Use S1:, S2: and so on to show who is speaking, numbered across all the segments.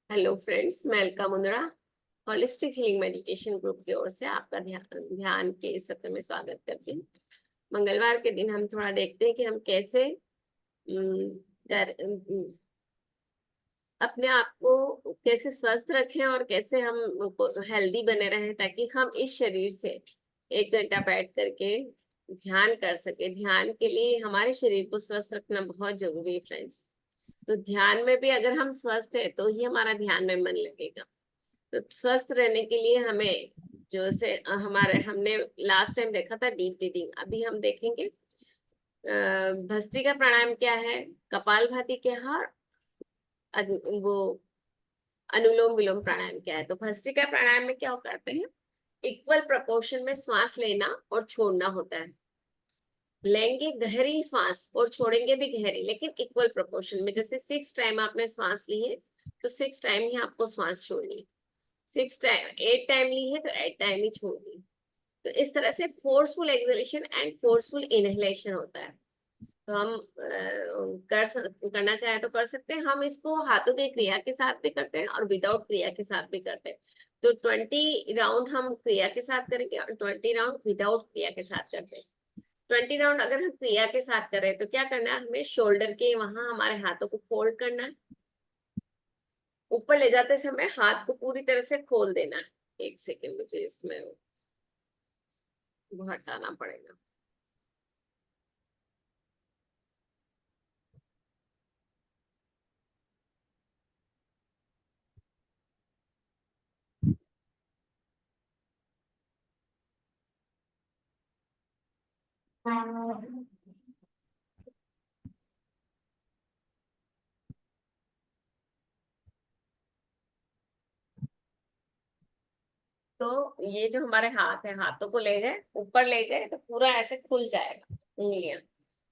S1: Hello friends, मैं Alka Mundra holistic healing meditation group की ओर से आपका ध्यान के इस सत्र में स्वागत करती हूँ। मंगलवार के दिन हम थोड़ा देखते हैं कि हम कैसे अम, अपने आप को कैसे स्वस्थ रखें और कैसे हम हेल्दी बने रहें, ताकि हम इस शरीर से 1 घंटा बैठ करके ध्यान कर सके। ध्यान के लिए हमारे शरीर को स्वस्थ रखना बहुत जरूरी है फ्रेंड्स। तो ध्यान में भी अगर हम स्वस्थ है तो ही हमारा ध्यान में मन लगेगा। तो स्वस्थ रहने के लिए हमें जो से हमारे हमने लास्ट टाइम देखा था डीप ब्रीदिंग, अभी हम देखेंगे भस्त्रिका प्राणायाम क्या है, कपालभाति क्या है, और वो अनुलोम विलोम प्राणायाम क्या है। तो भस्त्रिका प्राणायाम में क्या करते हैं, इक्वल प्रोपोर्शन में श्वास लेना और छोड़ना होता है। लेंगे गहरी श्वास और छोड़ेंगे भी गहरी, लेकिन इक्वल प्रोपोर्शन में। जैसे 6 टाइम आपने श्वास ली है तो 6 टाइम ही आपको श्वास छोड़नी है। 6 टाइम 8 टाइम ली है तो 8 टाइम ही छोड़नी। तो इस तरह से forceful exhalation and forceful inhalation होता है। तो हम करना चाहे तो कर सकते हैं। हम इसको हाथों की क्रिया के साथ भी करते हैं और विदाउट क्रिया के साथ भी करते हैं। तो 20 राउंड हम क्रिया के साथ करेंगे और 20 राउंड विदाउट क्रिया के साथ करते हैं। 20 राउंड अगर हम क्रिया के साथ कर रहे हैं तो क्या करना है, हमें शोल्डर के वहां हमारे हाथों को फोल्ड करना है। ऊपर ले जाते समय हाथ को पूरी तरह से खोल देना है। 1 सेकेंड, मुझे इसमें वो हटाना पड़ेगा। तो ये जो हमारे हाथ है, हाथों को ले गए ऊपर ले गए तो पूरा ऐसे खुल जाएगा उंगलियां,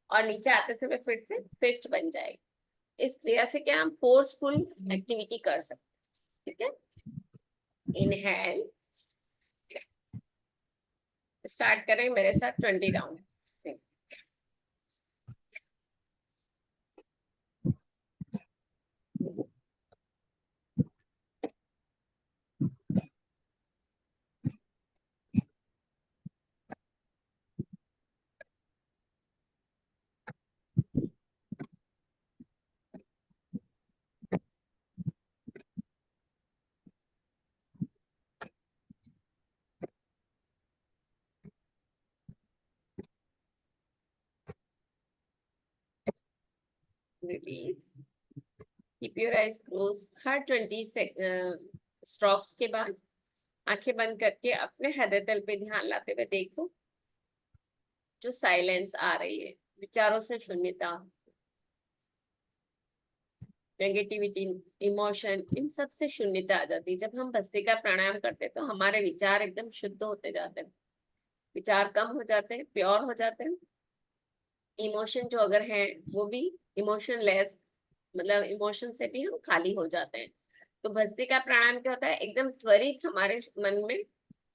S1: और नीचे आते समय फिर से फिस्ट बन जाएगी। इस क्रिया से क्या हम फोर्सफुल एक्टिविटी कर सकते हैं। ठीक है, इनहेल, स्टार्ट करें मेरे साथ 20 round. Release, keep your eyes close. Her 20 strokes के बाद आंखें बंद करके अपने हृदय तल पे ध्यान लाते हुए देखो जो साइलेंस आ रही है, विचारों से शून्यता, नेगेटिविटी, इमोशन, इन सब से शून्यता आ जाती है। जब हम भस्त्रिका प्राणायाम करते हैं तो हमारे विचार एकदम शुद्ध होते जाते हैं, विचार कम हो जाते हैं, प्योर हो जाते हैं। इमोशन जो अगर है वो भी इमोशन लेस, मतलब इमोशन से भी हम खाली हो जाते हैं। तो भस्त्रिका प्राणायाम क्या होता है, एकदम त्वरित हमारे मन में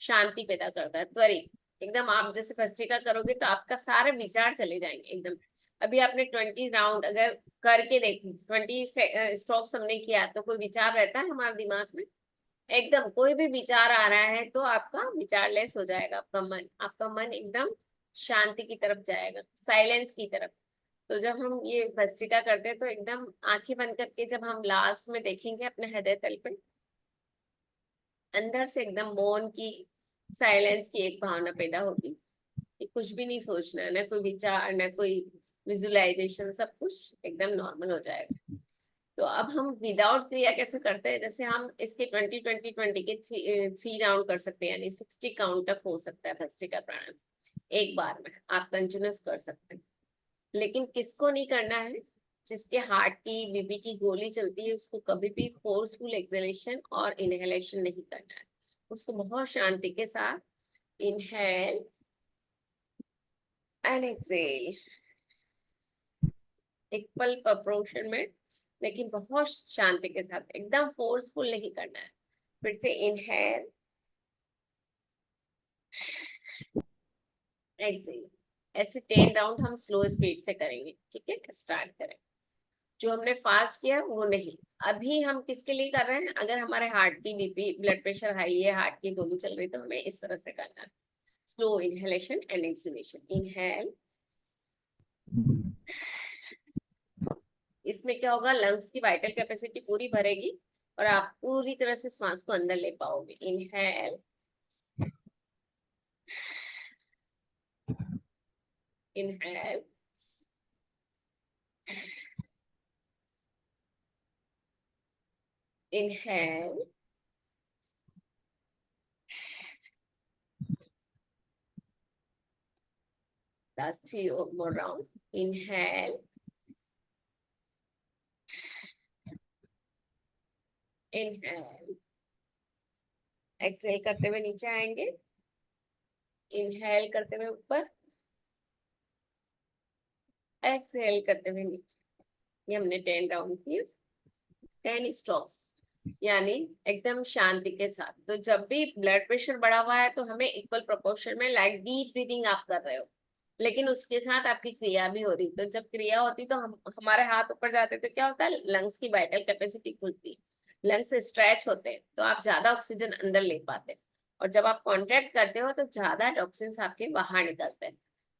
S1: शांति पैदा करता है। त्वरित एकदम, आप जैसे भस्त्रिका करोगे तो आपका सारे विचार चले जाएंगे एकदम। अभी आपने 20 राउंड अगर करके देखो, 20 स्ट्रोक्स हमने किया तो कोई विचार रहता है हमारे दिमाग में? एकदम कोई भी विचार आ रहा है तो आपका विचार लेस हो जाएगा। आपका मन एकदम शांति की तरफ जाएगा, साइलेंस की तरफ। तो जब हम ये भस्त्रिका करते हैं तो एकदम आंखें बंद करके जब हम लास्ट में देखेंगे अपने हृदय तल पे, अंदर से एकदम मौन की, साइलेंस की एक भावना पैदा होगी कि कुछ भी नहीं सोचना है, ना कोई विचार, ना कोई विजुअलाइजेशन, सब कुछ एकदम नॉर्मल हो जाएगा। तो अब हम विदाउट क्रिया कैसे करते हैं, जैसे हम इसके 20 20 20 के 3 राउंड कर सकते हैं, यानी 60 काउंट तक हो सकता है भस्त्रिका प्राणायाम एक बार में आप कंटिन्यूस कर सकते हैं। लेकिन किसको नहीं करना है, जिसके हार्ट की बीपी की गोली चलती है, उसको कभी भी फोर्सफुल एक्सहेलेशन और इनहेलेशन नहीं करना है। उसको बहुत शांति के साथ inhale and exhale, equal proportion में, लेकिन बहुत शांति के साथ, एकदम फोर्सफुल नहीं करना है। फिर से इनहेल, एक्सेल, ऐसे 10 राउंड हम स्लो स्पीड से करेंगे। ठीक है, स्टार्ट करें। जो हमने फास्ट किया वो नहीं। अभी हम किसके लिए कर रहे हैं, अगर हमारे हार्ट की बीपी ब्लड प्रेशर हाई है, हार्ट की गोली चल रही, तो हमें इस तरह से करना है। Slow inhalation and exhalation. Inhale, इसमें क्या होगा, लंग्स की वाइटल कैपेसिटी पूरी भरेगी और आप पूरी तरह से श्वास को अंदर ले पाओगे। Inhale, inhale, inhale, last 3 more round. Inhale, inhale, exhale करते हुए नीचे आएंगे, इनहेल करते हुए ऊपर, एक्सहेल करते हुए नीचे। ये हमने 10 राउंड किए, 10 स्ट्रोक्स, यानी एकदम शांति के साथ। तो जब भी ब्लड प्रेशर बढ़ा हुआ है तो हमें इक्वल प्रोपोर्शन में, लाइक डीप ब्रीदिंग आप कर रहे हो, लेकिन उसके साथ आपकी क्रिया भी हो रही। तो जब क्रिया होती तो हम हमारे हाथ ऊपर जाते तो क्या होता है, लंग्स की वाइटल कैपेसिटी खुलती, लंग्स स्ट्रेच होते हैं, तो आप ज्यादा ऑक्सीजन अंदर ले पाते हैं। और जब आप कॉन्ट्रैक्ट करते हो तो ज्यादा टॉक्सिन्स आपके बाहर निकलते हैं।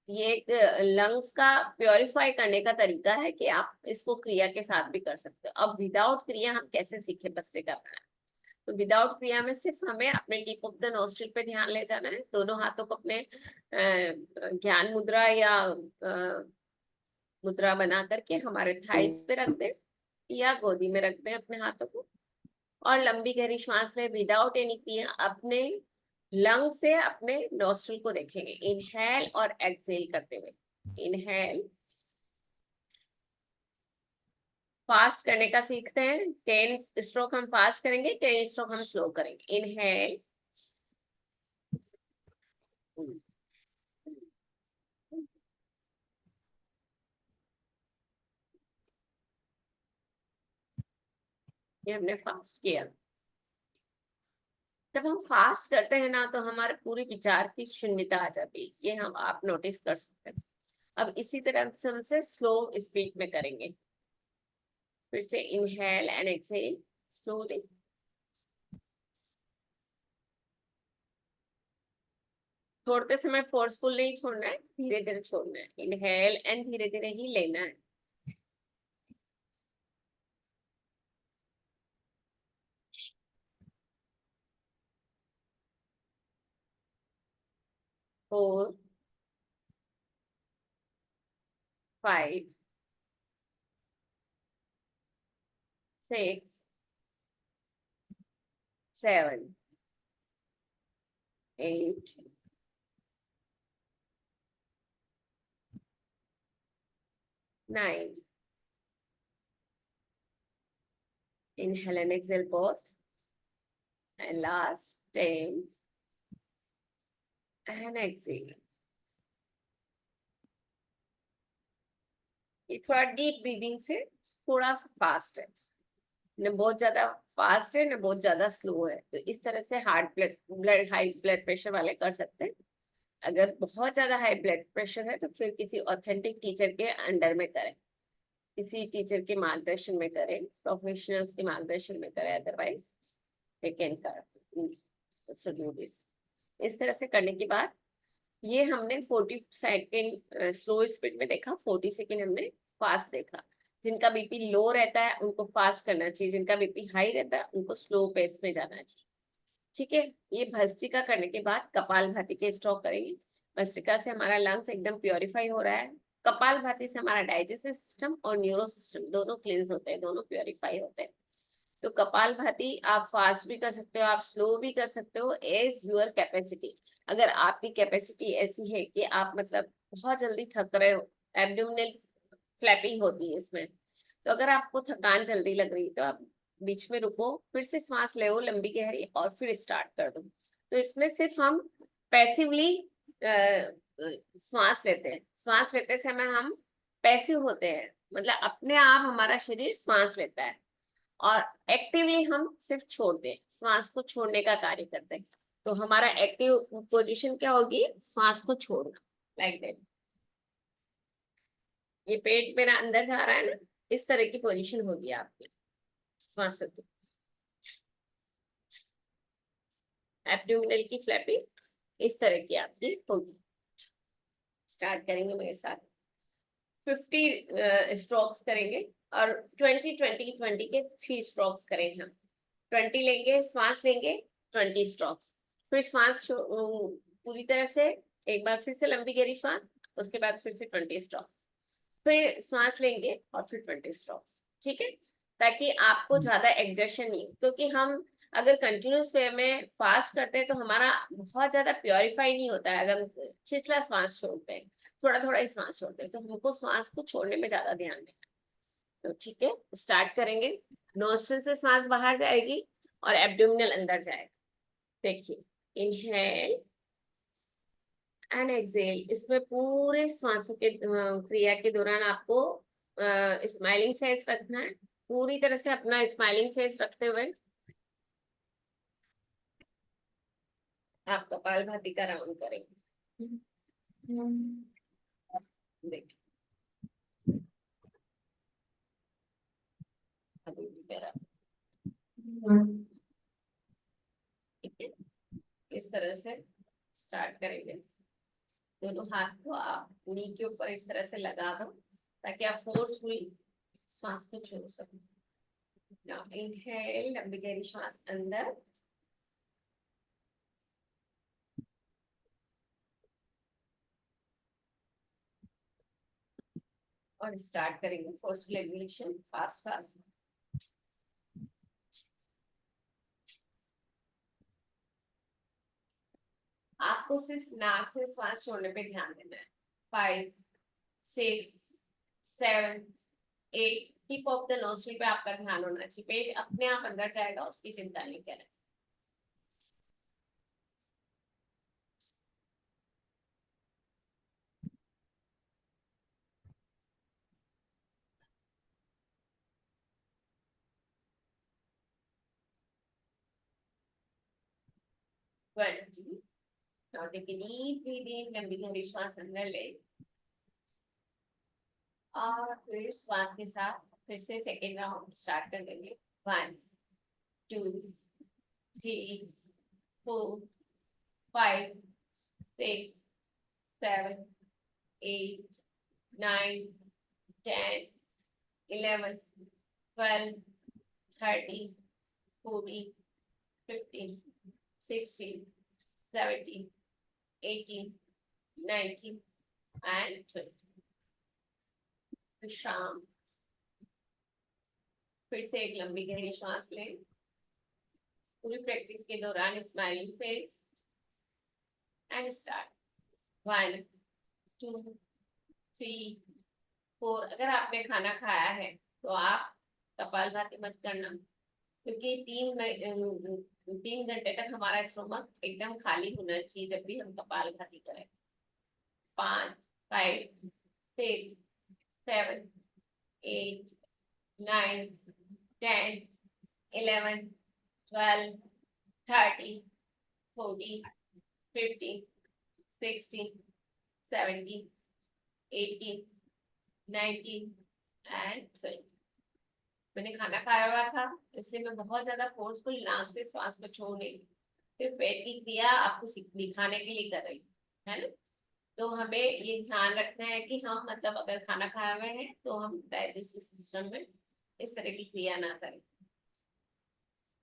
S1: ये एक लंग्स का प्योरीफाई करने का तरीका है कि आप इसको क्रिया के साथ भी कर सकते हो। अब विदाउट क्रिया हम कैसे सीखे बच्चे करना है, तो विदाउट क्रिया में सिर्फ हमें अपने टिप ऑफ द नोस्ट्रिल पे ध्यान ले जाना है। दोनों हाथों को अपने ज्ञान मुद्रा या मुद्रा बना करके हमारे थाइस पे रख दें या गोदी में रख दें अपने हाथों को, और लंबी गहरी श्वास लें विदाउट एनी क्रिया। अपने लंग से अपने नोस्ट्रिल को देखेंगे, इनहेल और एक्सहेल करते हुए। इनहेल, फास्ट करने का सीखते हैं। 10 स्ट्रोक हम फास्ट करेंगे, 10 स्ट्रोक हम स्लो करेंगे। इनहेल, ये हमने फास्ट किया। जब हम फास्ट करते हैं ना तो हमारे पूरी विचार की शून्यता आ जाती है, ये हम आप नोटिस कर सकते हैं। अब इसी तरह से हमसे स्लो स्पीड में करेंगे। फिर से इनहेल एंड एक्सहेल स्लोली। छोड़ते समय फोर्सफुल नहीं छोड़ना है, धीरे धीरे छोड़ना है। इनहेल एंड धीरे धीरे ही लेना है। 4, 5, 6, 7, 8, 9. Inhale and exhale both. And last 10. And exhale. ये थोड़ा डीप ब्रीदिंग से थोड़ा सा फास्ट है, न बहुत ज्यादा फास्ट है न बहुत ज्यादा स्लो है। तो इस तरह से हाई ब्लड प्रेशर वाले कर सकते हैं। अगर बहुत ज्यादा हाई ब्लड प्रेशर है तो फिर किसी ऑथेंटिक टीचर के अंडर में करें, किसी टीचर के मार्गदर्शन में करें, प्रोफेशनल्स के मार्गदर्शन में करें। Otherwise we can do this. इस तरह से करने के बाद ये हमने 40 सेकेंड स्लो स्पीड में देखा, 40 सेकेंड हमने फास्ट देखा। जिनका बीपी लो रहता है उनको फास्ट करना चाहिए, जिनका बीपी हाई रहता है उनको स्लो पेस में जाना चाहिए। ठीक है, ये भस्त्रिका करने के बाद कपालभाति के स्ट्रोक करेंगे। भस्त्रिका से हमारा लंग्स एकदम प्योरीफाई हो रहा है, कपालभाति से हमारा डाइजेस्टिव सिस्टम और न्यूरो सिस्टम दोनों क्लींस होते हैं, दोनों प्योरीफाई होते हैं। तो कपालभाति आप फास्ट भी कर सकते हो, आप स्लो भी कर सकते हो, एज यूर कैपेसिटी। अगर आपकी कैपेसिटी ऐसी है कि आप मतलब बहुत जल्दी थक रहे हो, एब्डोमिनल फ्लैपिंग होती है इसमें, तो अगर आपको थकान जल्दी लग रही है तो आप बीच में रुको, फिर से सांस लो लंबी गहरी और फिर स्टार्ट कर दो। तो इसमें सिर्फ हम पैसिवली सांस लेते हैं, सांस लेते समय हम पैसिव होते हैं, मतलब अपने आप हमारा शरीर सांस लेता है, और एक्टिवली हम सिर्फ छोड़ते हैं, श्वास को छोड़ने का कार्य करते हैं। तो हमारा एक्टिव पोजीशन क्या होगी, श्वास को छोड़ना, लाइक दैट। ये पेट मेरा अंदर जा रहा है ना, इस तरह की पोजीशन होगी आपकी श्वास की। एब्डोमिनल की फ्लैपिंग इस तरह की आपकी होगी। स्टार्ट करेंगे मेरे साथ। 50 स्ट्रोक्स करेंगे और 20 के 3 स्ट्रोक्स करेंगे हम। 20 लेंगे, श्वास लेंगे, 20 स्ट्रोक्स, फिर श्वास पूरी तरह से एक बार फिर से लंबी गहरी श्वास, उसके बाद फिर से 20 स्ट्रोक्स, फिर श्वास लेंगे और फिर 20 स्ट्रोक्स। ठीक है, ताकि आपको ज्यादा एग्जर्शन नहीं, क्योंकि हम अगर कंटिन्यूस वे में फास्ट करते हैं तो हमारा बहुत ज्यादा प्योरीफाई नहीं होता है। अगर हम छिछला श्वास छोड़ते हैं, थोड़ा थोड़ा ही श्वास छोड़ते हैं, तो हमको श्वास को छोड़ने में ज्यादा ध्यान देना। तो ठीक है, स्टार्ट करेंगे। नोस्ट्रिल से श्वास बाहर जाएगी और एब्डोमिनल अंदर जाएगा। देखिए, इनहेल एंड एक्सेल। इसमें पूरे श्वासों के क्रिया के दौरान आपको स्माइलिंग फेस रखना है, पूरी तरह से अपना स्माइलिंग फेस रखते हुए आप कपालभाति का राउंड करेंगे। देखिए, अभी भी मेरा ठीक है, इस तरह से स्टार्ट करेंगे। दोनों हाथ को आप नी के ऊपर इस तरह से लगा दो ताकि आप फोर्सफुली श्वास को छोड़ सको। नाउ इनहेल, लंबी गहरी श्वास अंदर, और स्टार्ट करेंगे फोर्सफुल एक्सहेलेशन, फास्ट फास्ट। आपको सिर्फ नाक से श्वास छोड़ने पे ध्यान देना है। 5 6 7 8, टिप ऑफ द नोस्ट्रिल पे आपका ध्यान होना चाहिए। पेट अपने आप अंदर जाएगा, उसकी चिंता नहीं करें। Now take a deep breathe in, लंबी गहरी श्वास अंदर ले, और फिर श्वास के साथ फिर से सेकेंड राउंड स्टार्ट कर देंगे। 1 2 3 4 5 6 7 8 9 10 11 12 13 14 15 16 17 18 19 and 20। विश्राम। फिर से एक लंबी गहरी श्वास लें। पूरी प्रैक्टिस के दौरान स्माइलिंग फेस एंड स्टार्ट। 1 2 3 4। अगर आपने खाना खाया है तो आप कपालभाति मत करना, क्योंकि 3 घंटे तक हमारा स्टोमक एकदम खाली होना चाहिए जब भी हम कपालभाति करें। 5 5 6 7 8 9 10 11 12 13 14 15 16 17 18 19 and 20। मैंने खाना खाया हुआ था, इसलिए मैं बहुत ज्यादा फोर्सफुल नाक से श्वास को छोड़ नहीं, सिर्फ पेट की क्रिया आपको दिखाने के लिए कर रही है ना। तो हमें ये ध्यान रखना है कि हम मतलब अगर खाना खाया हुआ है तो हम डाइजेस्टिव सिस्टम में इस तरह की क्रिया ना करें।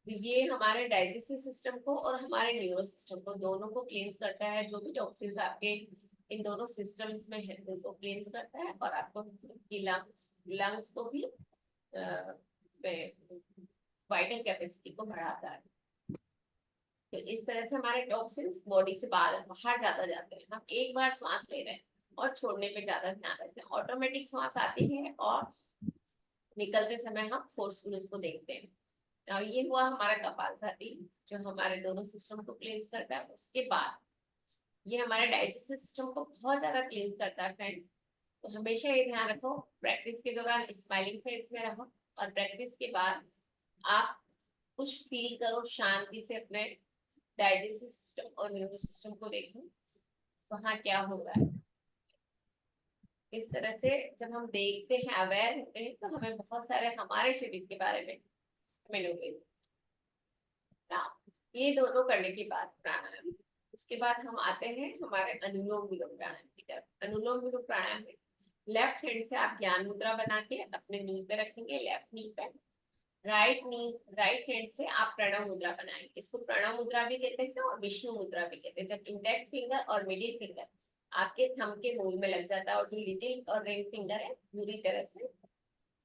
S1: तो ये हमारे डाइजेस्टिव सिस्टम को और हमारे न्यूरो सिस्टम को दोनों को क्लींस करता है। जो भी टॉक्सिन्स आपके इन दोनों सिस्टम्स में है उनको क्लींस करता है, और आपको लंग्स को भी वाइटल कैपेसिटी को बढ़ाता है। तो इस तरह से हमारे टॉक्सिन्स बॉडी से बाहर ज्यादा जाते हैं। हम एक बार श्वास ले रहे हैं और छोड़ने पे ज्यादा ध्यान रखते हैं। ऑटोमेटिक श्वास आती है और निकलते समय हम फोर्सफुल उसको देखते हैं। और ये हुआ हमारा कपालभाति, जो हमारे दोनों सिस्टम को क्लींस करता है। उसके बाद ये हमारे डाइजेस्टिव सिस्टम को बहुत ज्यादा क्लींस करता है फ्रेंड। तो हमेशा ये ध्यान रखो, प्रैक्टिस के दौरान स्माइलिंग फेस में रहो, और प्रैक्टिस के बाद आप कुछ फील करो, शांति से अपने डाइजेस्टिव सिस्टम और न्यूरो सिस्टम को देखो वहाँ क्या हो रहा है। इस तरह से जब हम देखते हैं, अवेयर होते हैं, तो हमें बहुत सारे हमारे शरीर के बारे में मिलोगे ना। ये दोनों करने के बाद प्राणायाम, उसके बाद हम आते हैं हमारे अनुलोम विलोम प्राणायाम की तरफ। अनुलोम विलोम प्राणायाम में लेफ्ट हैंड से आप ज्ञान मुद्रा बना के अपने नी पे रखेंगे, लेफ्ट नी पे। राइट नी, राइट हैंड से आप प्रणव मुद्रा बनाएंगे। इसको प्रणव मुद्रा भी कहते हैं और विष्णु मुद्रा भी कहते हैं। जब इंडेक्स फिंगर और मिडिल फिंगर आपके थंब के मूल में लग जाता है और जो लिटिल और रिंग फिंगर है पूरी तरह से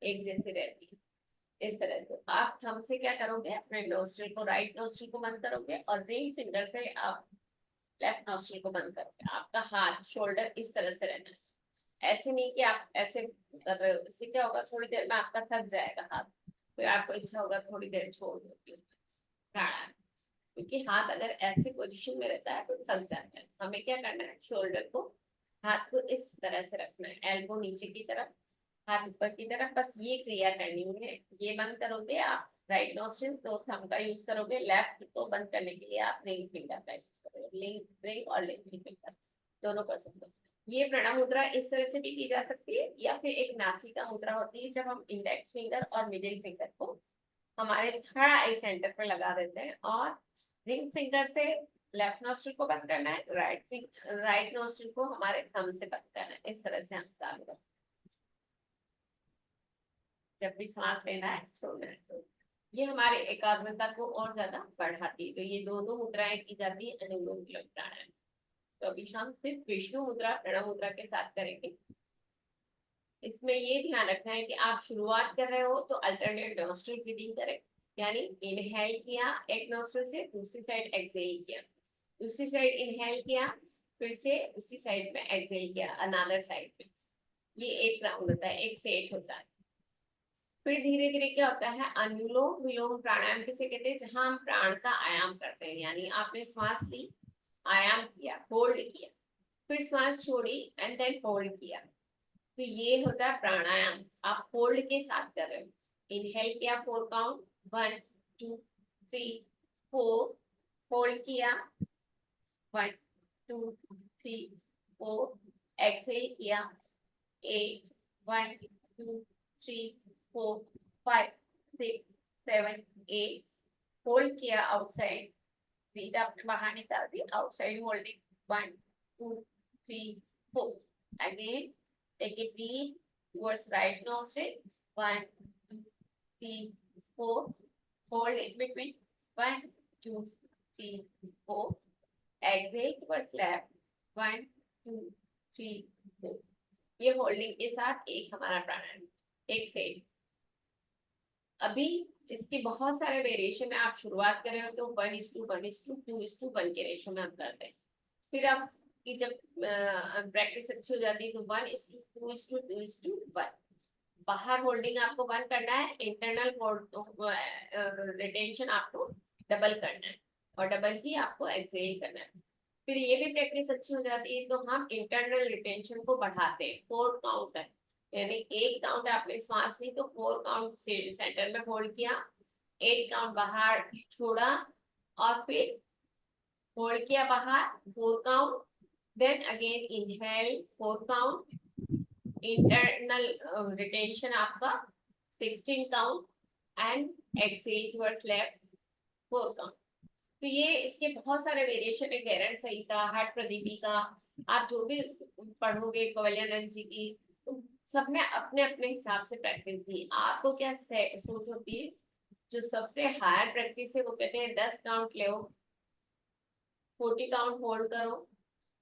S1: एक जैसी रहती है, इस तरह से आप थंब से क्या करोगे, अपने नोस्ट्रिल को, राइट नोस्ट्रिल को बंद करोगे और रिंग फिंगर से आप लेफ्ट नोस्ट्रिल को बंद करोगे। आपका हाथ, शोल्डर इस तरह से रहना चाहिए, ऐसे नहीं कि आप ऐसे कर रहे हो। इससे क्या होगा, थोड़ी देर में आपका थक जाएगा हाथ, फिर आपको इच्छा होगा थोड़ी देर छोड़ दो प्राणायाम, क्योंकि हाथ अगर ऐसे पोजीशन में रहता है तो थक जाता है। हमें क्या करना है, शोल्डर को, हाथ को इस तरह से रखना है, एल्बो नीचे की तरफ, हाथ ऊपर की तरफ, बस ये क्रिया करनी है। ये बंद करोगे आप राइट नोस्ट्रिल तो थंब का यूज करोगे, लेफ्ट को बंद करने के लिए आप रिंग फिंगर का यूज करोगे। रिंग और लिटिल फिंगर दोनों कर सकते हो। ये प्रणव मुद्रा इस तरह से भी की जा सकती है, या फिर एक नासिका मुद्रा होती है, जब हम इंडेक्स फिंगर और मिडिल फिंगर को हमारे थर्ड आई सेंटर पर लगा देते हैं और रिंग फिंगर से लेफ्ट नोस्ट्रिल को बंद करना है, राइट नोस्ट्रिल को हमारे थंब से बंद करना है। इस तरह से हम चालू करते हैं। जब भी सांस लेना है, छोड़ना है, तो ये हमारे एकाग्रता को और ज्यादा बढ़ाती है। तो ये दोनों मुद्राएं की जाती है अनुलोम विलोम प्राणायाम। तो अभी हम सिर्फ विष्णु मुद्रा, प्रणव मुद्रा के साथ करेंगे। इसमें ये ध्यान रखना है कि आप शुरुआत कर रहे हो तो अल्टरनेट नोस्ट्रिल ब्रीदिंग करें, यानी इनहेल किया एक नोस्ट्रिल से, दूसरी साइड एक्सहेल किया, दूसरी साइड इनहेल किया, फिर से उसी साइड में एक्सहेल किया अनदर साइड में। ये एक राउंड होता है, एक सेट होता है। फिर धीरे धीरे क्या होता है, अनुलोम विलोम प्राणायाम किसे कहते हैं, जहां हम प्राण का आयाम करते हैं, यानी आपने श्वास ली, आयाम किया, होल्ड किया, फिर श्वास छोड़ी एंड देन होल्ड किया, तो ये होता है प्राणायाम। आप होल्ड के साथ कर रहे हो। इनहेल किया 4 काउंट, 1 2 3 4, होल्ड किया 1 2 3 4, एक्सहेल किया 8 1 2 3 4 5 6 7 8, होल्ड किया आउटसाइड, ब्रीथ आपने बाहर निकाल दी, outside holding 1 2 3 4, again take a breath towards right nostril, 1 2 3 4, hold in between, 1 2 3 4, exhale towards left, 1 2 3 4। ये होल्डिंग के साथ एक हमारा प्राणायाम, एक सेट। अभी इसके बहुत सारे वेरिएशन है, आप शुरुआत कर रहे हो तो 1:1:2 2:1 के रेशो में हम करते हैं। फिर आप की जब प्रैक्टिस अच्छी हो जाती है तो 1:2:2:1। बाहर होल्डिंग आपको 1 करना है, इंटरनल रिटेंशन आपको डबल करना है और डबल ही आपको एक्सहेल करना है। फिर ये भी प्रैक्टिस अच्छी हो जाती है तो हम इंटरनल रिटेंशन को बढ़ाते हैं। 4 काउंट है, यानी 1 काउंट आपने श्वास ली तो 4 काउंट सेंटर में होल्ड किया, 8 काउंट बाहर छोड़ा और फिर होल्ड किया बाहर 4 count, then again inhale 4 count, internal retention आपका 16 count and exhale towards left 4 count. तो ये इसके बहुत सारे वेरिएशन है, गैरन संहिता, हठ प्रदीपिका, आप जो भी पढ़ोगे कवल्यानंद जी की, तो सबने अपने अपने हिसाब से प्रैक्टिस दी। आपको क्या सोच होती है, जो सबसे हायर प्रैक्टिस है वो कहते हैं 10 काउंट ले, 40 काउंट होल्ड करो,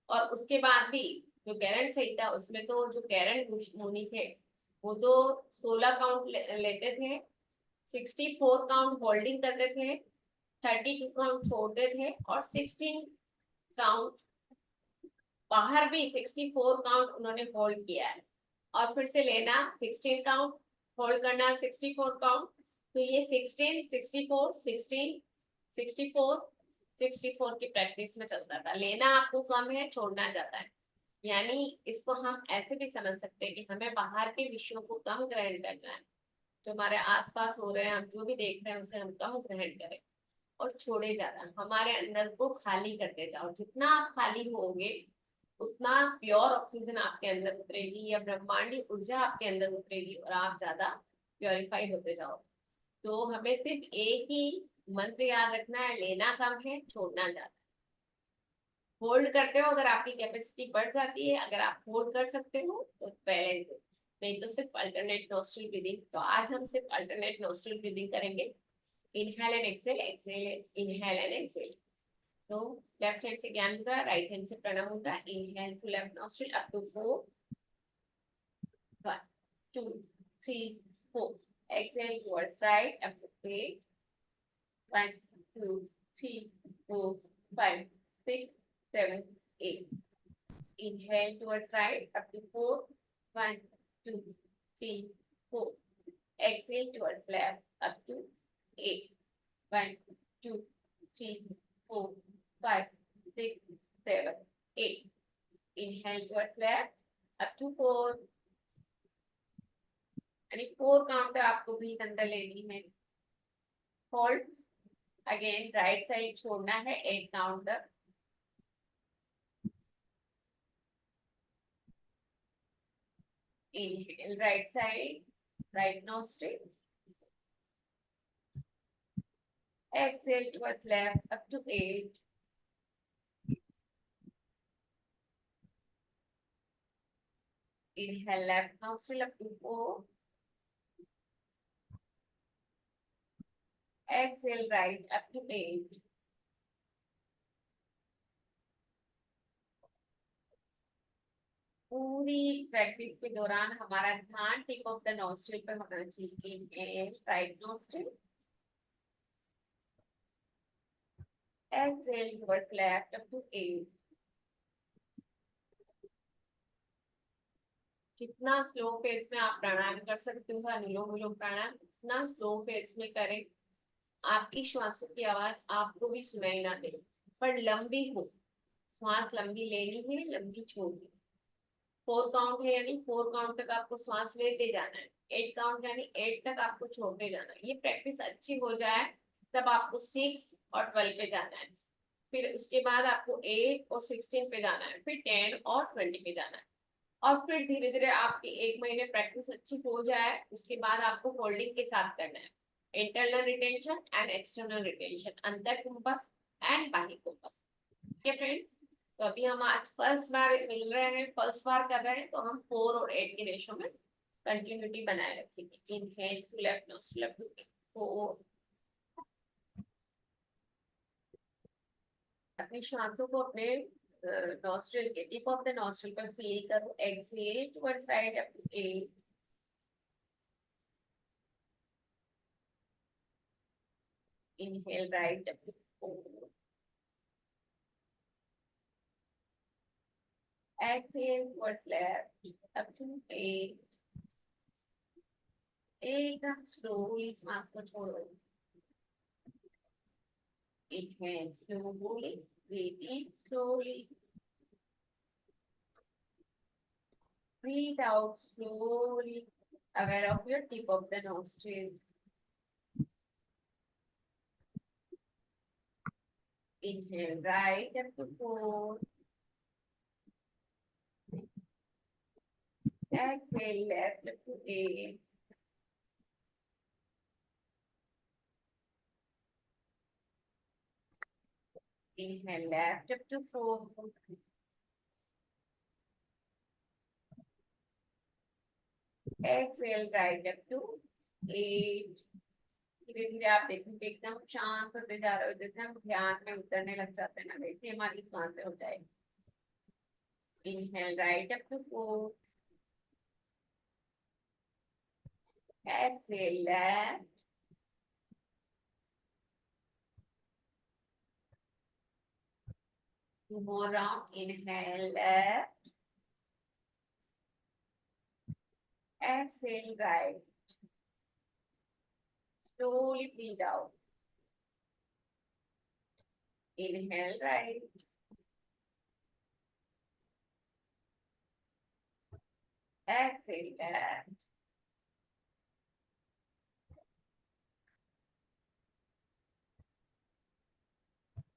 S1: और उसके बाद भी जो गैरन संहिता उसमें तो जो गैरन मुनि थे वो तो 16 काउंट लेते थे, 64 काउंट होल्डिंग करते थे, 32 काउंट छोड़ते थे और 16 काउंट बाहर भी 64 काउंट उन्होंने होल्ड किया है, और फिर से लेना 16 काउंट, होल्ड करना 64 काउंट। तो ये 16 64 16 64 64 की प्रैक्टिस में चलता था। लेना आपको कम है, छोड़ना ज्यादा है, यानी इसको हम ऐसे भी समझ सकते हैं कि हमें बाहर के विषयों को कम ग्रहण करना है, जो हमारे आसपास हो रहे हैं, हम जो भी देख रहे हैं उसे हम कम ग्रहण करें और छोड़े ज्यादा, हमारे अंदर को खाली करते जाओ। जितना आप खाली होगे उतना प्योर ऑक्सीजन आपके अंदर उतरेगी या ब्रह्मांडी ऊर्जा आपके अंदर उतरेगी और आप ज्यादा प्योरीफाई होते जाओ। तो हमें सिर्फ एक ही मंत्र याद रखना है, लेना कम है, छोड़ना ज्यादा। होल्ड करते हो, अगर आपकी कैपेसिटी बढ़ जाती है, अगर आप होल्ड कर सकते हो तो पहले दो, नहीं तो सिर्फ अल्टरनेट नोस्ट्रल ब्रीदिंग। तो आज हम सिर्फ अल्टरनेट नोस्ट्रल ब्रीदिंग करेंगे। Inhale and exhale, exhale inhale and exhale. तो लेफ्ट हैंड से ज्ञान मुद्रा, राइट हैंड से प्रणव मुद्रा। Inhale through left nostril up to 4, 1 2 3 4। Exhale towards right up to 8, 1 2 3 4 5 6 7 8। Inhale towards right up to 4, 1 2 3 4। Exhale towards left up to 8, 1 2 3 4 5 6 7 8। Inhale towards left up to 4, यानी 4 count आपको breathe अंदर लेनी है। होल्ड, अगेन राइट साइड छोड़ना है 8 count तक। Inhale right side, right nostril. Exhale towards left up to 8. Inhale left nostril up to 4. Exhale right up to 8. पूरी practice के दौरान हमारा ध्यान टिप ऑफ द नोस्ट्रिल पर होना चाहिए। Inhale right nostril, exhale towards left up to 8। जितना slow face में आप प्राणायाम कर सकते हो, अनुलोम विलोम प्राणायाम, उतना स्लो फेस में करें। आपकी श्वासों की आवाज आपको भी सुनाई ना दे, पर लंबी हो। श्वास लंबी लेनी है, लंबी छोड़नी। 4 काउंट है यानी 4 काउंट तक आपको श्वास लेते जाना है। 8 काउंट यानी 8 तक आपको छोड़ते जाना है। ये प्रैक्टिस अच्छी हो जाए तब आपको 6 और 12 पे जाना है। फिर उसके बाद आपको 8 और 16 पे जाना है, फिर 10 और 20 पे जाना है। और फिर धीरे धीरे आपकी 1 महीने प्रैक्टिस अच्छी हो जाए, उसके बाद आपको होल्डिंग के साथ करना है। Internal retention and external retention, अंतर कुंभक एंड बाह्य कुंभक। ठीक है फ्रेंड्स, तो अभी हम आज फर्स्ट बार मिल रहे हैं, फर्स्ट बार कर रहे हैं, तो हम 4 और 8 के रेशो में कंटिन्यूटी बनाए रखेंगे। Inhale through left nostril up to 4। अपनी श्वासों को अपने नोस्ट्रिल के टिप ऑफ द नोस्ट्रिल पर फील करो। Exhale towards right up to 8। Inhale right up to 4। Exhale towards left up to 8। एकदम स्लोली सांस को छोड़ो। Inhale slowly, breathe in slowly, breathe out slowly, aware of your tip of the nostril. Inhale right up to 4. Exhale left up to 8. Inhale left up to 4. Exhale right up to 8. धीरे धीरे आप देखेंगे एकदम शांत होते जा रहे हो, जैसे हम ध्यान में उतरने लग जाते हैं ना, वैसे हमारी सांसें हो जाएगी। Inhale right up to 4. Exhale left. Two more round. Inhale left. Exhale right. Slowly breathe out. Inhale right. Exhale left.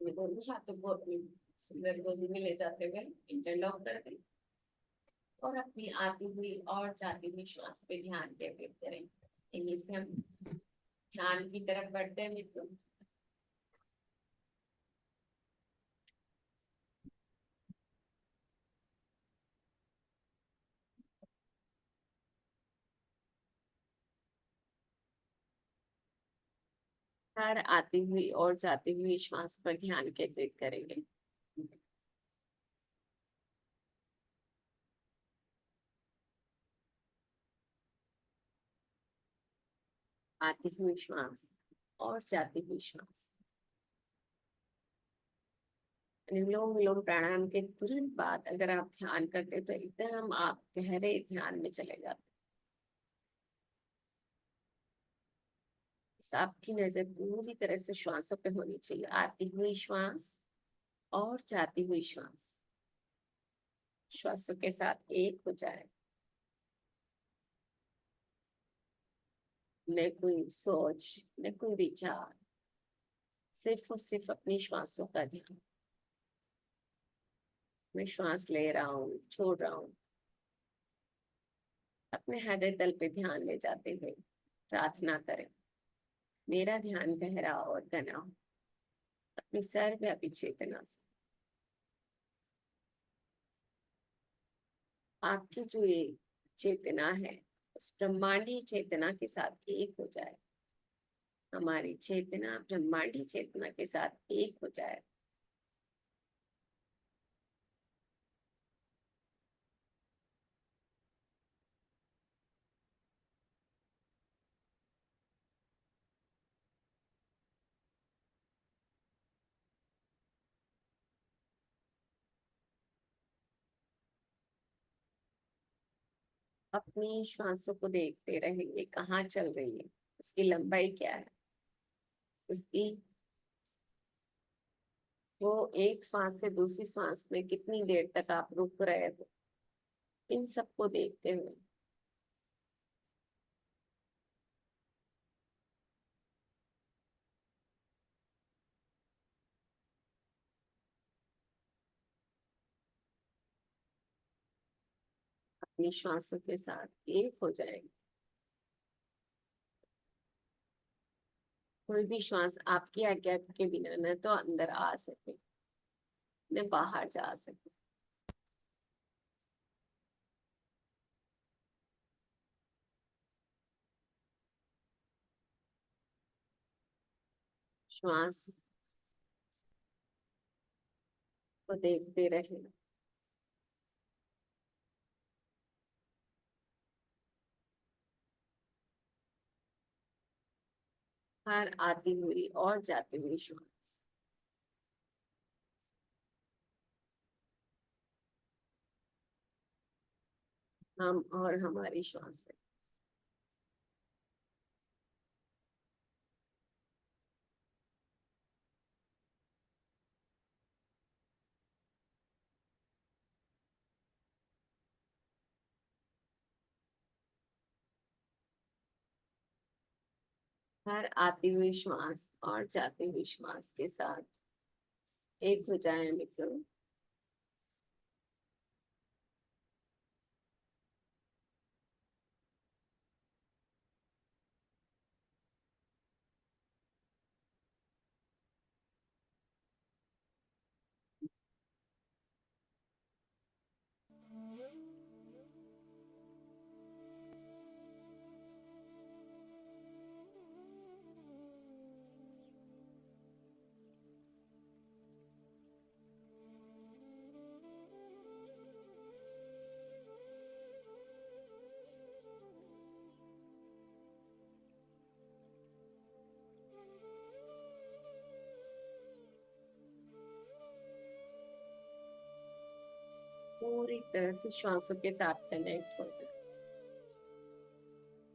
S1: दोनों हाथों को अपनी सुंदर गोदी में ले जाते हुए इंटरलॉक कर दें और अपनी आती हुई और जाती हुई श्वास पे ध्यान केंद्रित करें। यहीं से हम ध्यान की तरफ बढ़ते हैं मित्रों। हर आती हुई और जाती हुई श्वास पर ध्यान केंद्रित करेंगे। आती हुई श्वास और जाती हुई श्वास। अनुलोम विलोम प्राणायाम के तुरंत बाद अगर आप ध्यान करते हैं तो एकदम आप गहरे ध्यान में चले जाते हैं। आपकी नजर पूरी तरह से श्वासों पे होनी चाहिए। आती हुई श्वास और जाती हुई श्वास श्वासों के साथ एक हो जाए। न कोई सोच, न कोई विचार, सिर्फ और सिर्फ अपनी श्वासों का ध्यान। मैं श्वास ले रहा हूँ, छोड़ रहा हूँ। अपने हृदय तल पे ध्यान ले जाते हुए प्रार्थना करें, मेरा ध्यान गहरा और घना हो। अपनी सर्वव्यापी चेतना से आपकी जो ये चेतना है उस ब्रह्मांडीय चेतना के साथ एक हो जाए। हमारी चेतना ब्रह्मांडीय चेतना के साथ एक हो जाए। अपनी श्वासों को देखते रहेंगे, कहाँ चल रही है, उसकी लंबाई क्या है, उसकी वो एक श्वास से दूसरी श्वास में कितनी देर तक आप रुक रहे हो, इन सबको देखते हुए अपनी श्वासों के साथ एक हो जाएंगे। कोई भी श्वास आपकी आज्ञा के बिना न तो अंदर आ सके न बाहर जा सके। श्वास को देखते रहे। हर आती हुई और जाती हुई श्वास हम और हमारी श्वास है। हर आती हुई श्वास और जाती हुई श्वास के साथ एक हो जाए मित्रों। पूरी तरह से श्वासों के साथ कनेक्ट हो जाए।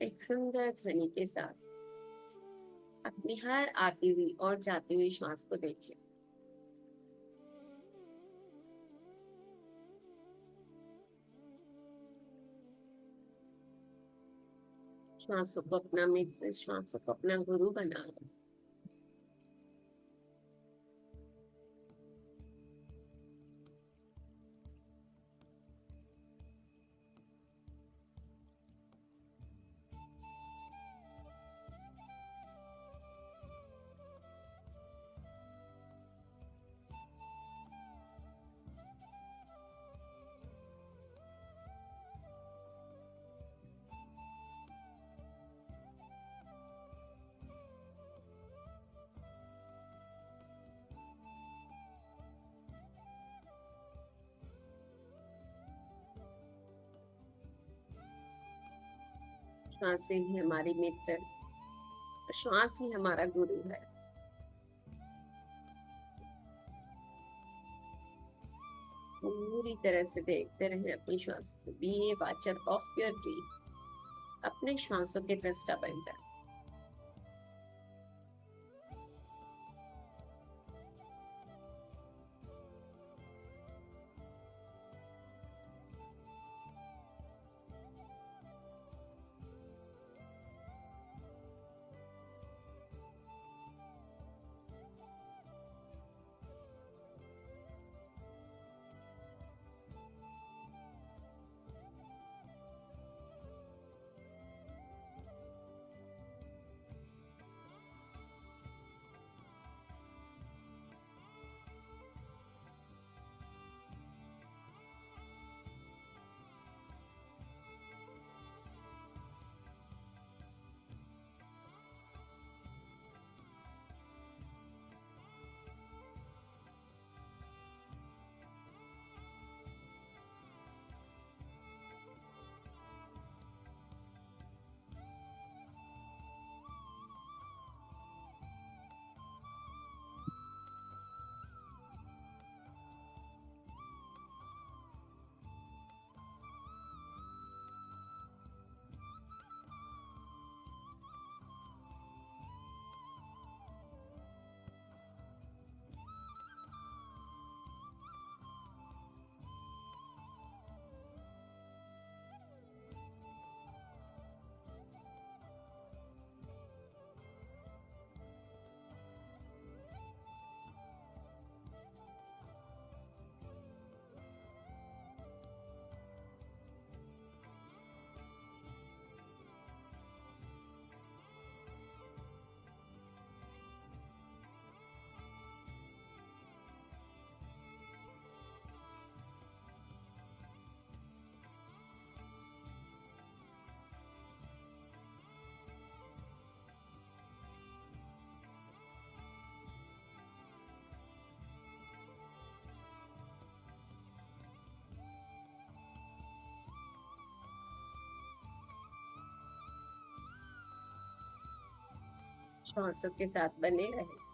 S1: एक सुंदर ध्वनि के साथ अपनी हर आती हुई और जाती हुई श्वास को देखिए। श्वासों को अपना मित्र, श्वासों को अपना गुरु बना लो। श्वास ही हमारी मित्र, श्वास ही हमारा गुरु है। पूरी तरह से देखते रहे अपनी श्वास को। Be a watcher of your breath. अपने श्वासों के दृष्टा बन जाए। श्वासों के साथ बने रहे।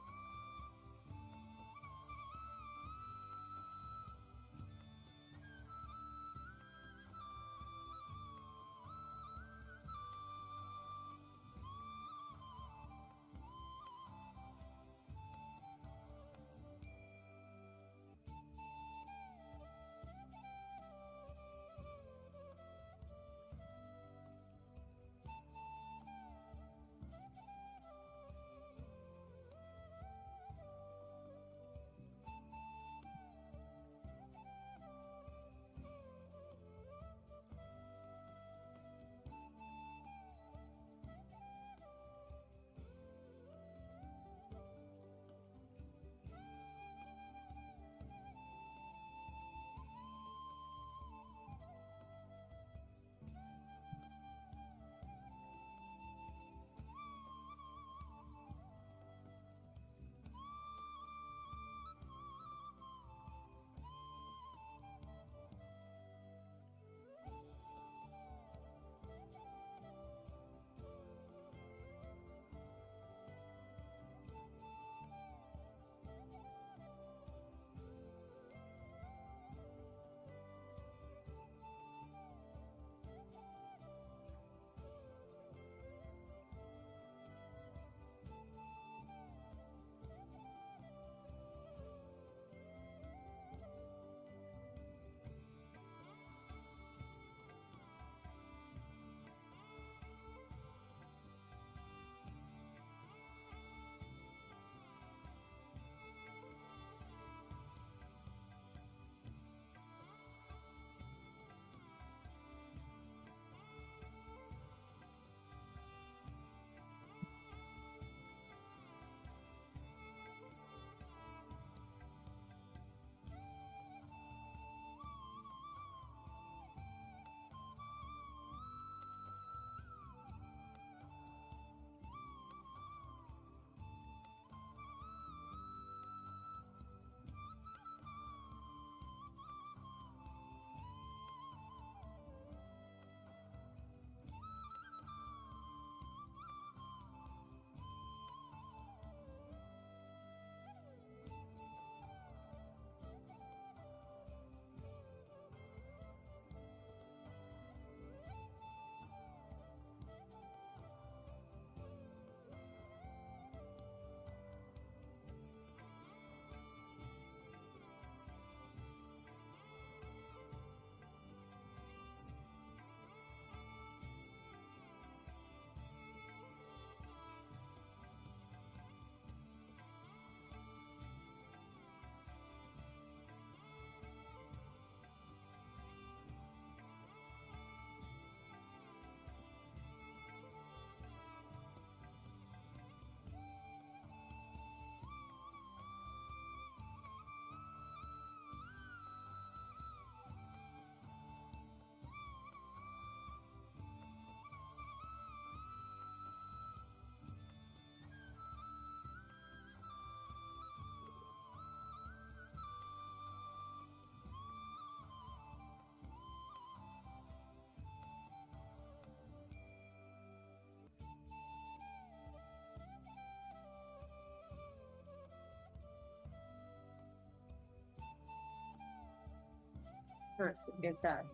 S1: आंसू के साथ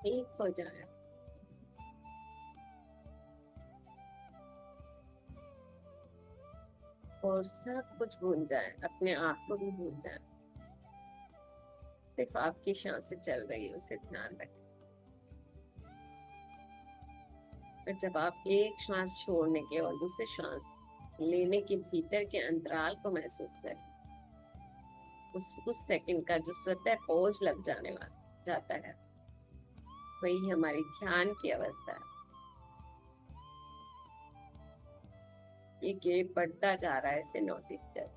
S1: एक हो जाए और सब कुछ भूल जाए, अपने आप को भी भूल जाए, सिर्फ आपकी सांसें चल रही है उसे ध्यान रखें। और जब आप एक श्वास छोड़ने के और दूसरे श्वास लेने के भीतर के अंतराल को महसूस करें, उस सेकंड का जो स्वतः पॉज लग जाने वाला जाता है, वही हमारी ध्यान की अवस्था है। ये गैप बढ़ता जा रहा है, इसे नोटिस कर।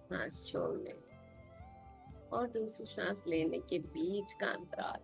S1: सांस छोड़ने और दूसरी सांस लेने के बीच का अंतराल,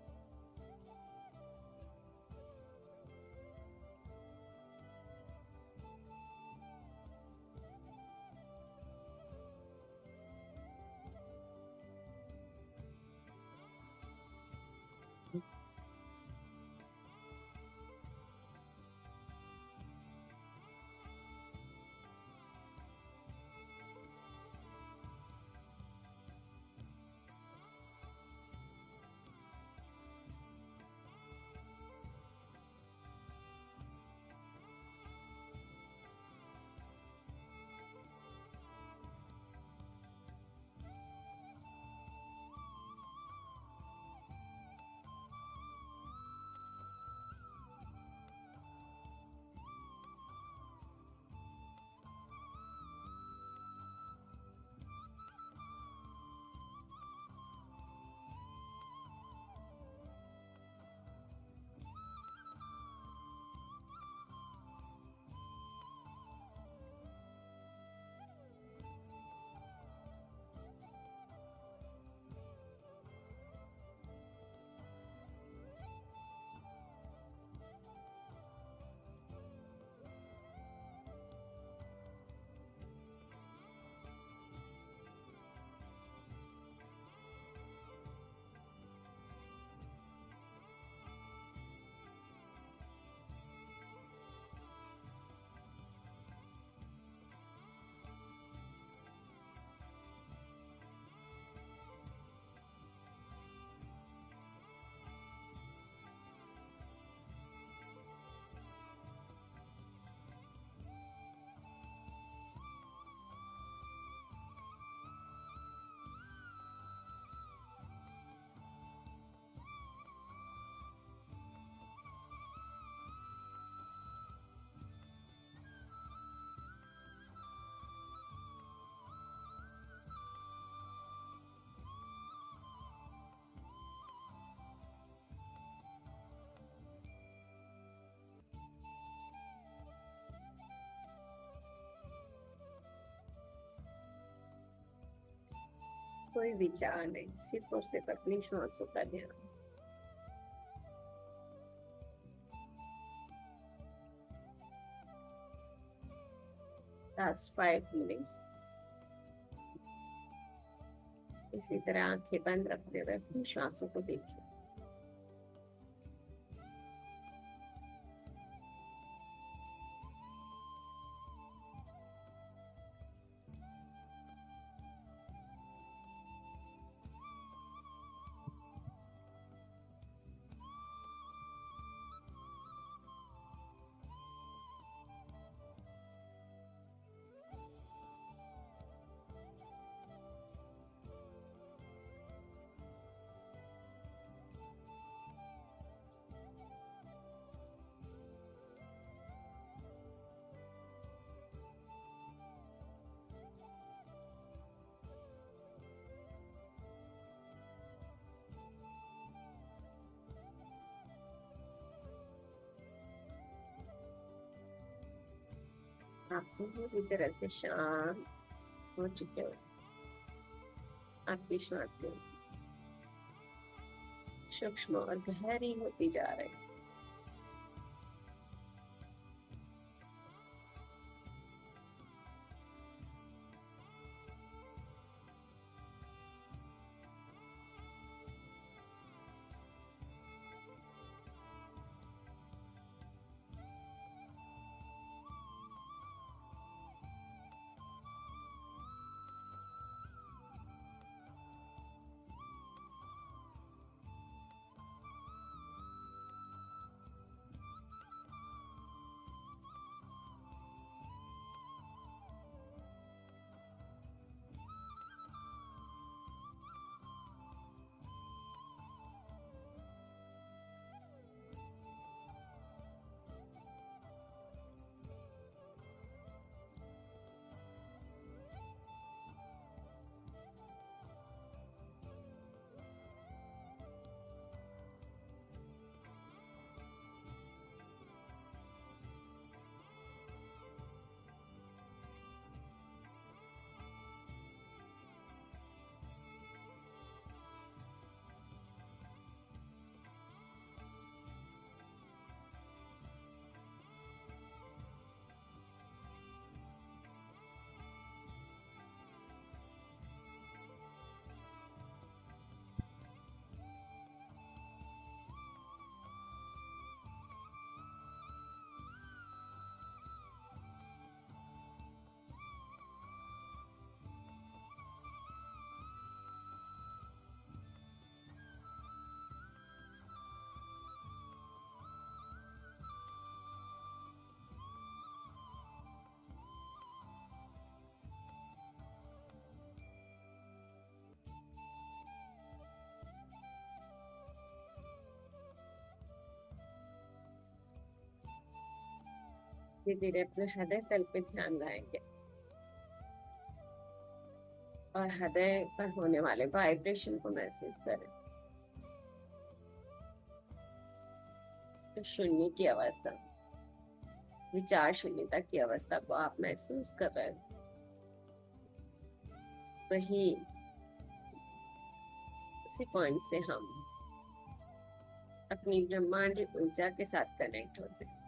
S1: कोई विचार नहीं, सिर्फ और सिर्फ अपनी श्वासों का ध्यान। लास्ट 5 मिनट्स इसी तरह आंखें बंद रखते हुए अपनी श्वासों को देखिए। आप पूरी तरह से शांत हो चुके हो। आपकी श्वासें सूक्ष्म और गहरी होती जा रही है। धीरे धीरे अपने हृदय तल पे ध्यान लाएंगे और हृदय पर होने वाले वाइब्रेशन को महसूस करें। तो शून्य की अवस्था, विचार शून्यता की अवस्था को आप महसूस कर रहे हैं। वही उसी पॉइंट से हम अपनी ब्रह्मांडी ऊर्जा के साथ कनेक्ट होते हैं।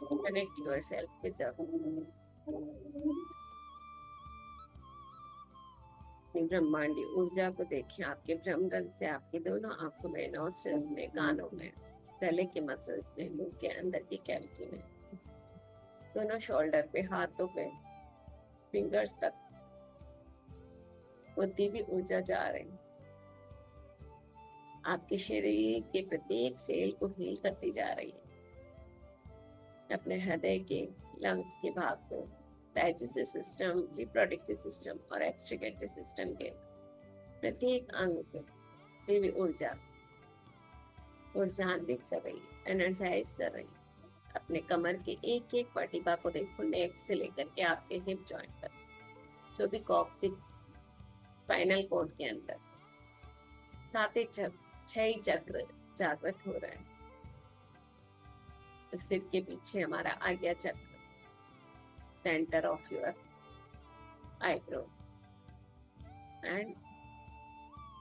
S1: कनेक्ट योरसेल्फ विद ब्रह्मांडी ऊर्जा को देखें। आपके भ्रमरंध्र से आपकी दोनों आंखों में, नॉस्ट्रल्स में, कानों में, गले के मसल्स में, मुंह के अंदर की कैविटी में, दोनों शोल्डर पे, हाथों पे, फिंगर्स तक वो दिव्य ऊर्जा जा रही, आपके शरीर के प्रत्येक सेल को हील करती जा रही है। अपने हृदय के, लंग्स के भाग को, डाइजेस्टिव सिस्टम, रिप्रोडक्टिव सिस्टम और एक्सक्रीटरी सिस्टम के प्रत्येक अंग को दिव्य ऊर्जान्वित कर रही है, एनर्जाइज कर रही है। अपने कमर के एक एक वर्टिब्रा को देखो, नेक से लेकर के आपके हिप जॉइंट तक, जो भी कॉक्सिक स्पाइनल कॉर्ड के अंदर सात ही छह चक्र जागृत हो रहे हैं। तो सिर के पीछे हमारा आज्ञा चक्र, centre of your eyebrow, and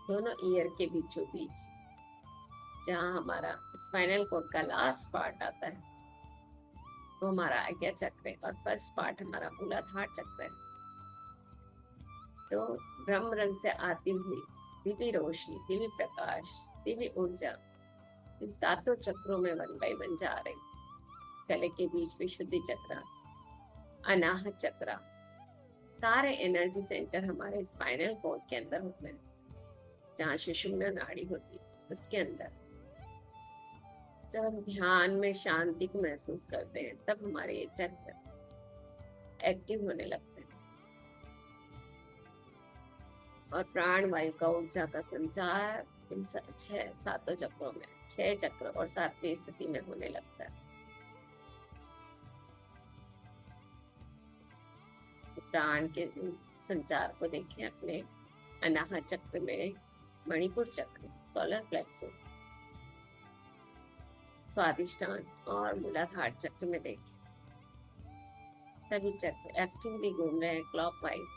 S1: दोनों ईयर के बीचों बीच जहाँ हमारा स्पाइनल कॉर्ड का लास्ट पार्ट आता है वो हमारा आज्ञा चक्र है, और फर्स्ट पार्ट हमारा मूलाधार चक्र है। तो ब्रह्मरंध्र से आती हुई दिव्य रोशनी, दिव्य प्रकाश, दिव्य ऊर्जा इन सातों चक्रों में वन बाय वन जा रही। गले के बीच में शुद्धि चक्र, अनाहत चक्र, सारे एनर्जी सेंटर हमारे स्पाइनल कॉर्ड के अंदर होते हैं। जहाँ सुषुम्ना नाड़ी होती है उसके अंदर जब हम ध्यान में शांति को महसूस करते हैं तब हमारे ये चक्र एक्टिव होने लगते हैं और प्राण वायु का ऊर्जा का संचार इन छह सातों चक्रों में, छह चक्र और सातवीं स्थिति में होने लगता है। प्राण के संचार को देखें अपने अनाहत चक्र में, मणिपुर चक्र, सोलर प्लेक्सस, स्वादिष्टान और मूलाधार चक्र में देखें। सभी चक्र एक्टिवली घूम रहे हैं क्लॉकवाइज।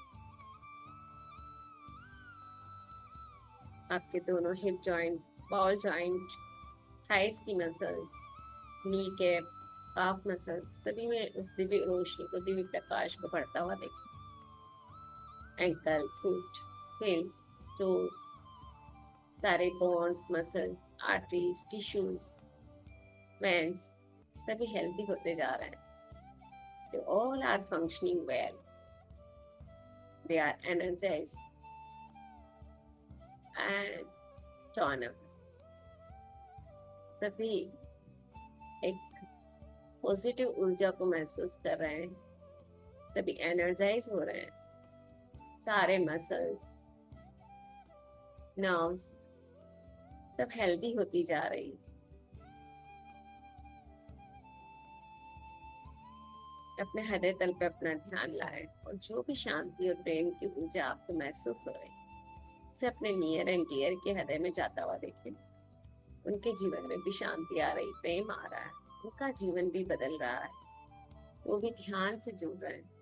S1: आपके दोनों hip joint, ball joint, thighs की muscles, knee cap, calf muscles, सभी में उस दिव्य रोशनी को, दिव्य प्रकाश को बढ़ता हुआ देखें। एंकल, फुट, हिल्स, टोस, सारे bones, muscles, arteries, tissues, veins सभी हेल्दी होते जा रहे हैं। They all are functioning well. They are energized and torn up. सभी एक पॉजिटिव ऊर्जा को महसूस कर रहे हैं, सभी एनर्जाइज हो रहे हैं। सारे मसल्स, नर्व्स सब हेल्दी होती जा रही। अपने हृदय तल पे अपना ध्यान लाए और जो भी शांति और प्रेम की ऊर्जा आपको महसूस हो रही उसे अपने नियर एंड डियर के हृदय में जाता हुआ देखें। उनके जीवन में भी शांति आ रही, प्रेम आ रहा है, उनका जीवन भी बदल रहा है, वो भी ध्यान से जुड़ रहे हैं।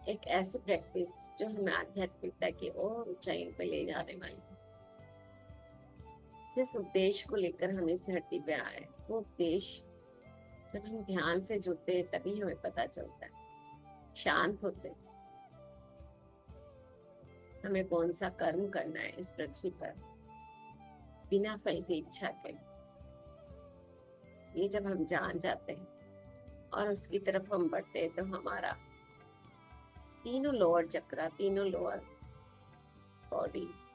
S1: एक ऐसी प्रैक्टिस जो हमें आध्यात्मिकता की और ऊंचाइयों पर ले जाने वाली है। जिस उद्देश्य को लेकर हम इस धरती पे आए, वो उद्देश्य जब हम ध्यान से जुड़ते हैं तभी हमें पता चलता है। शांत होते हमें कौन सा कर्म करना है इस पृथ्वी पर बिना फल की इच्छा के, ये जब हम जान जाते हैं और उसकी तरफ हम बढ़ते हैं तो हमारा तीनों लोअर चक्रा, तीनों लोअर बॉडीज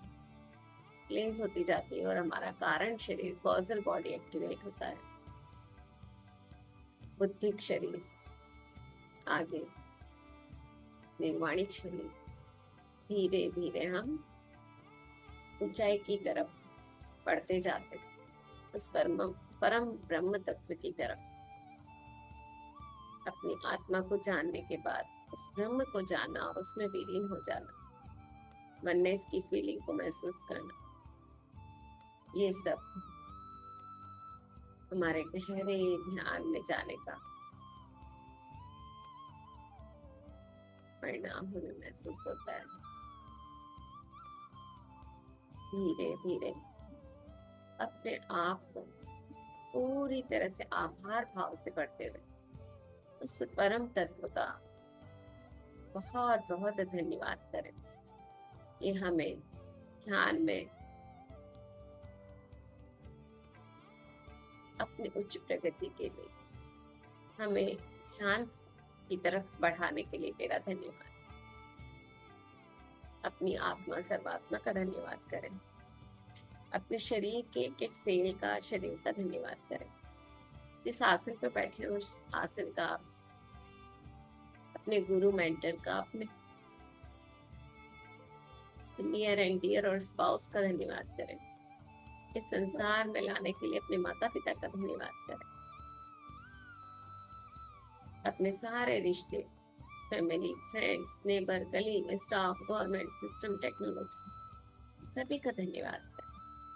S1: क्लींस होती जाती है और हमारा कारण शरीर, कॉजल बॉडी एक्टिवेट होता है। बुद्धिक शरीर आगे, निर्वाणिक शरीर, धीरे धीरे हम ऊंचाई की तरफ बढ़ते जाते उस परम ब्रह्म तत्व की तरफ। अपनी आत्मा को जानने के बाद उस ब्रह्म को जानना और उसमें विलीन हो जाना, वननेस की फीलिंग को महसूस करना, ये सब हमारे गहरे ध्यान में जाने का परिणाम हमें महसूस होता है। धीरे धीरे अपने आप को पूरी तरह से आभार भाव से बढ़ते हुए उस परम तत्व का बहुत बहुत धन्यवाद करें। ये हमें ध्यान में अपनी उच्च प्रगति के लिए, हमें ध्यान की तरफ बढ़ाने के लिए तेरा धन्यवाद। अपनी आत्मा सर्वात्मा का धन्यवाद करें। अपने शरीर के एक एक सेल का, शरीर का धन्यवाद करें। जिस आसन पर बैठे हैं उस आसन का, अपने गुरु मेंटर का, अपने नियर एंड डियर और स्पाउस का धन्यवाद करें। इस संसार में लाने के लिए अपने माता पिता का धन्यवाद करें। अपने सारे रिश्ते, family, friends, neighbour, colleague, staff, government, system, technology, सभी का धन्यवाद करें।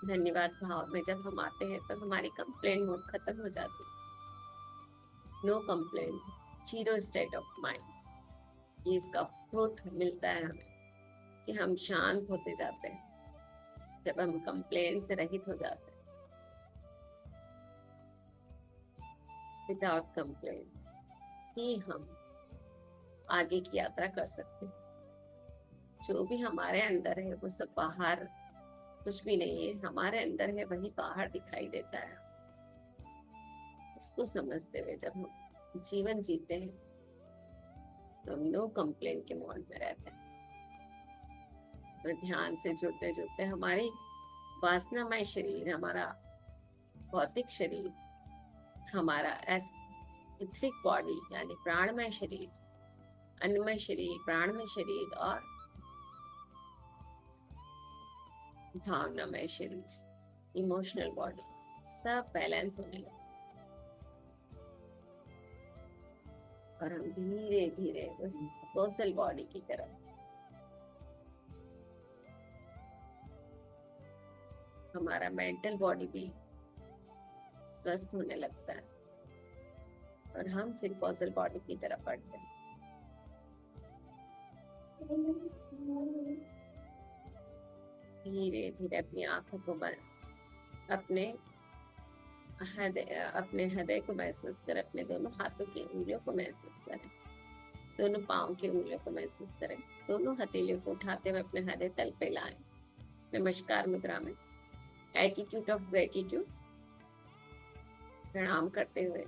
S1: धन्यवाद भाव में जब हम आते हैं तो हमारी कंप्लेन मोड खत्म हो जाती है। No complain, zero state of mind. ये इसका फ्रूट मिलता है हमें कि हम शांत होते जाते हैं जब हम कंप्लेन से रहित हो जाते हैं। विदाउट कंप्लेन ही हम आगे की यात्रा कर सकते हैं। जो भी हमारे अंदर है वो सब बाहर कुछ भी नहीं है, हमारे अंदर है वही बाहर दिखाई देता है। इसको समझते हुए जब हम जीवन जीते हैं तो हम नो कंप्लेन के मोड में रहते हैं। तो ध्यान से जुड़ते जुड़ते हमारी वासनामय शरीर, हमारा भौतिक शरीर, हमारा एथरिक बॉडी यानी प्राणमय शरीर, अन्नमय शरीर, प्राणमय शरीर और भावनामय शरीर, इमोशनल बॉडी, सब बैलेंस होने लगे और हम धीरे धीरे उस पर्सनल बॉडी की तरफ हमारा मेंटल बॉडी भी स्वस्थ होने लगता है और हम फिर पर्सनल बॉडी की तरफ बढ़ते हैं। धीरे धीरे अपनी आंखों को बंद, अपने हृदय को महसूस करें, अपने दोनों हाथों की उंगलियों को महसूस करें, दोनों पाँव की उंगलियों को महसूस करें, दोनों हथेलियों को उठाते हुए अपने हृदय तल पे लाएं। नमस्कार मुद्रा में एटीट्यूड ऑफ ग्रेटिट्यूड प्रणाम करते हुए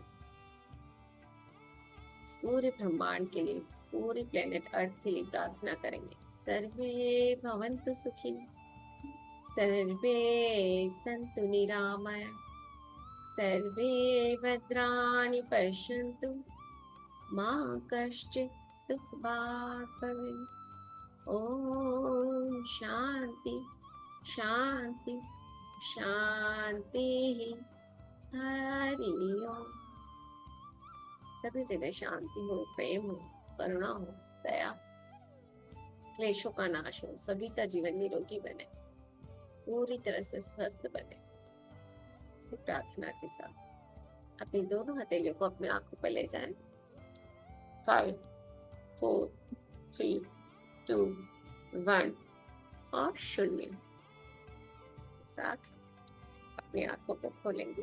S1: इस पूरे ब्रह्मांड के लिए, पूरी प्लेनेट अर्थ के लिए प्रार्थना करेंगे। सर्वे भवन्तु सुखिनः, सर्वे सन्तु निरामया, सर्वे भद्राणि पश्यन्तु, मा कश्चित् दुःखभाग् भवेत्। ओम शांति शांति शांति। हरि ओम। सभी जगह शांति हो, प्रेम हो, करुणा हो, दया, क्लेशों का नाश हो, सभी का जीवन निरोगी बने, पूरी तरह से स्वस्थ बने। इसी प्रार्थना के साथ अपनी दोनों हथेलियों को अपने आंखों पर ले जाएं। 5 4 3 2 1 और 0। साथ अपनी आंखों को खोलेंगे।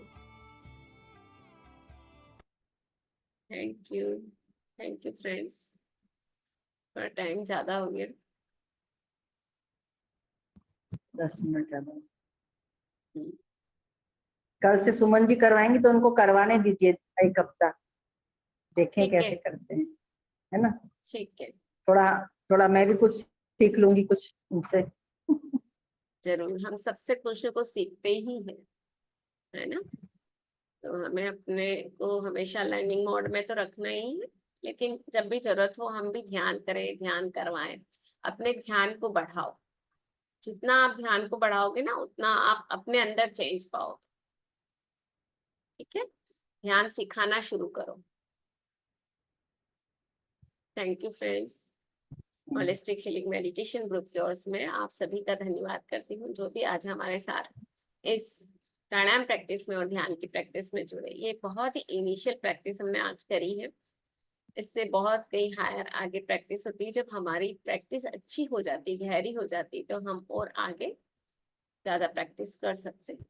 S1: Thank you friends. थोड़ा टाइम ज्यादा हो गया।
S2: 10 मिनट ज्यादा। कल से सुमन जी करवाएंगे तो उनको करवाने दीजिए 1 हफ्ता, देखें कैसे करते हैं, है ना?
S1: ठीक है,
S2: थोड़ा मैं भी कुछ सीख लूंगी कुछ उनसे।
S1: जरूर, हम सबसे कुछ न कुछ सीखते ही हैं, है ना? तो हमें अपने को हमेशा लर्निंग मोड में तो रखना ही है, लेकिन जब भी जरूरत हो हम भी ध्यान करें, ध्यान करवाएं, अपने ध्यान को बढ़ाओ। जितना आप ध्यान को बढ़ाओगे ना उतना आप अपने अंदर चेंज पाओगे। ठीक है, ध्यान सिखाना शुरू करो। Thank you friends. Holistic healing meditation group की ओर से मैं आप सभी का धन्यवाद करती हूँ जो भी आज हमारे साथ इस प्राणायाम प्रैक्टिस में और ध्यान की प्रैक्टिस में जुड़े। ये बहुत ही इनिशियल प्रैक्टिस हमने आज करी है, इससे बहुत कई हायर आगे प्रैक्टिस होती है। जब हमारी प्रैक्टिस अच्छी हो जाती, गहरी हो जाती, तो हम और आगे ज्यादा प्रैक्टिस कर सकते हैं।